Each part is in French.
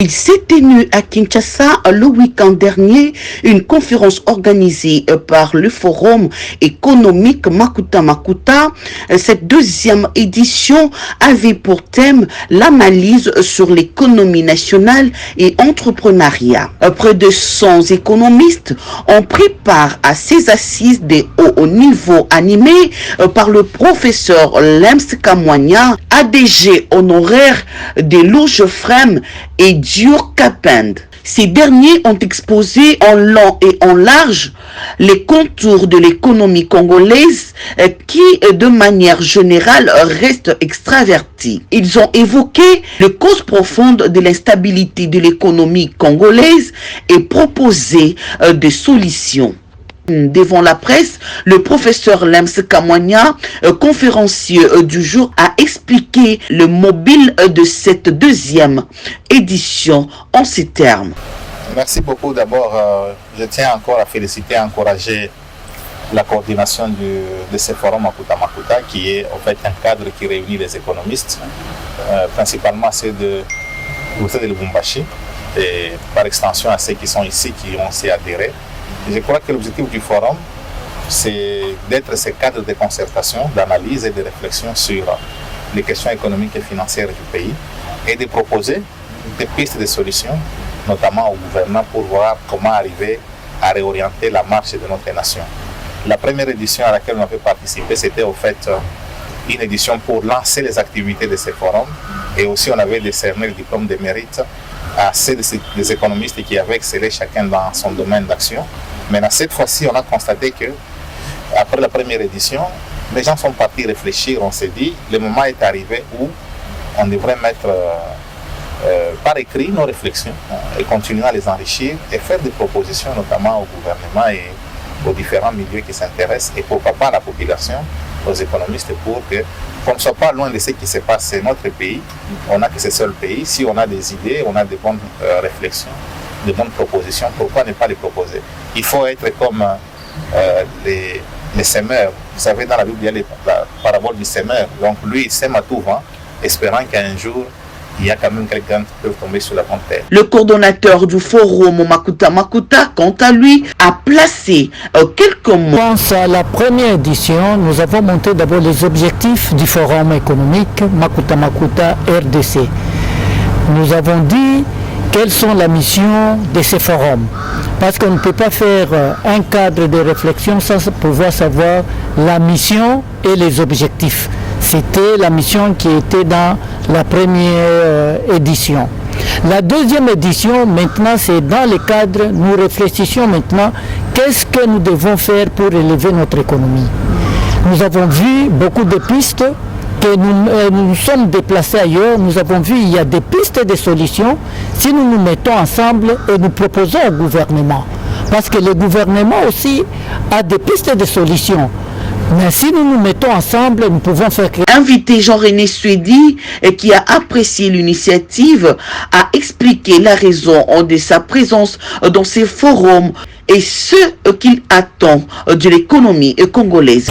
Il s'est tenu à Kinshasa le week-end dernier une conférence organisée par le Forum économique Makuta Makuta. Cette deuxième édition avait pour thème l'analyse sur l'économie nationale et entrepreneuriat. Près de 100 économistes ont pris part à ces assises de haut niveau animées par le professeur Lems Kamwanya, ADG honoraire de l'Ougefrem et Dior Capend. Ces derniers ont exposé en long et en large les contours de l'économie congolaise qui, de manière générale, reste extravertie. Ils ont évoqué les causes profondes de l'instabilité de l'économie congolaise et proposé des solutions. Devant la presse, le professeur Lems Kamwanya, conférencier du jour, a expliqué le mobile de cette deuxième édition en ces termes. Merci beaucoup. D'abord, je tiens encore à féliciter et encourager la coordination de ce forum Makuta Makuta, qui est en fait un cadre qui réunit les économistes, principalement ceux de Lubumbashi, et par extension à ceux qui sont ici, qui ont aussi adhéré. Je crois que l'objectif du forum, c'est d'être ce cadre de concertation, d'analyse et de réflexion sur les questions économiques et financières du pays et de proposer des pistes de solutions, notamment au gouvernement, pour voir comment arriver à réorienter la marche de notre nation. La première édition à laquelle on a pu participer, c'était au fait une édition pour lancer les activités de ce forum, et aussi on avait décerné le diplôme de mérite à ceux des économistes qui avaient excellé chacun dans son domaine d'action. Mais cette fois-ci, on a constaté que après la première édition, les gens sont partis réfléchir. On s'est dit, le moment est arrivé où on devrait mettre par écrit nos réflexions et continuer à les enrichir et faire des propositions, notamment au gouvernement et aux différents milieux qui s'intéressent, et pourquoi pas à la population, aux économistes, pour qu'on ne soit pas loin de ce qui se passe. C'est notre pays, on n'a que ce seul pays. Si on a des idées, on a de bonnes réflexions, de bonnes propositions, pourquoi ne pas les proposer? Il faut être comme les semeurs. Vous savez, dans la Bible, il y a la parabole du semeur. Donc lui, il sème à tout vent, espérant qu'un jour, il y a quand même quelqu'un qui peut tomber sur la bonne terre. Le coordonnateur du forum Makuta Makuta, quant à lui, a placé quelques mots. Je pense à la première édition, nous avons monté d'abord les objectifs du forum économique Makuta Makuta RDC. Nous avons dit quelles sont les missions de ces forums. Parce qu'on ne peut pas faire un cadre de réflexion sans pouvoir savoir la mission et les objectifs. C'était la mission qui était dans la première édition. La deuxième édition, maintenant, c'est dans le cadre, nous réfléchissons maintenant, qu'est-ce que nous devons faire pour élever notre économie. Nous avons vu beaucoup de pistes, que nous sommes déplacés ailleurs, nous avons vu il y a des pistes de solutions si nous nous mettons ensemble et nous proposons au gouvernement. Parce que le gouvernement aussi a des pistes de solutions. Mais si nous nous mettons ensemble, nous pouvons faire... Invité Jean-René Suedi, qui a apprécié l'initiative, a expliqué la raison de sa présence dans ces forums et ce qu'il attend de l'économie congolaise.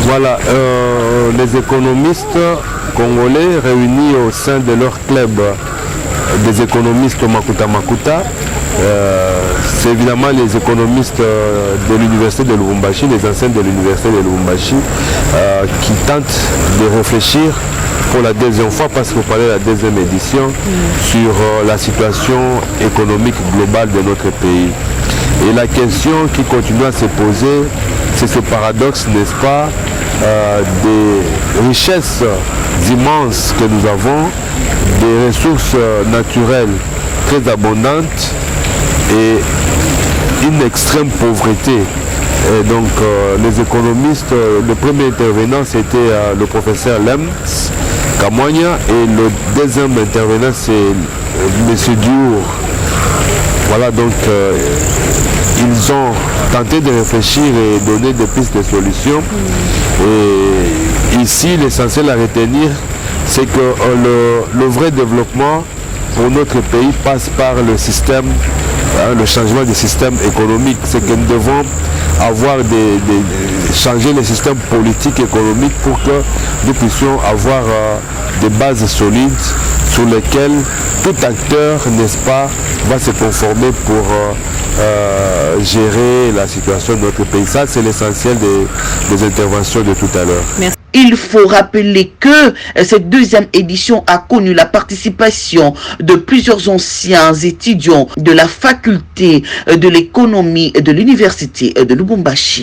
Voilà, les économistes congolais réunis au sein de leur club des économistes Makuta Makuta. C'est évidemment les économistes de l'université de Lubumbashi, les anciens de l'université de Lubumbashi, qui tentent de réfléchir pour la deuxième fois, parce qu'on parlait de la deuxième édition, sur la situation économique globale de notre pays. Et la question qui continue à se poser, c'est ce paradoxe, n'est-ce pas, des richesses immenses que nous avons, des ressources naturelles très abondantes et une extrême pauvreté. Et donc les économistes, le premier intervenant c'était le professeur Lems Kamwanya, et le deuxième intervenant c'est M. Dior. Voilà, donc ils ont tenté de réfléchir et donner des pistes de solutions. Et ici, l'essentiel à retenir, c'est que le vrai développement pour notre pays passe par le système, le changement du système économique. C'est que nous devons changer le système politique et économique pour que nous puissions avoir des bases solides sur lesquels tout acteur, n'est-ce pas, va se conformer pour gérer la situation de notre pays. Ça, c'est l'essentiel des interventions de tout à l'heure. Merci. Il faut rappeler que cette deuxième édition a connu la participation de plusieurs anciens étudiants de la faculté de l'économie de l'université de Lubumbashi.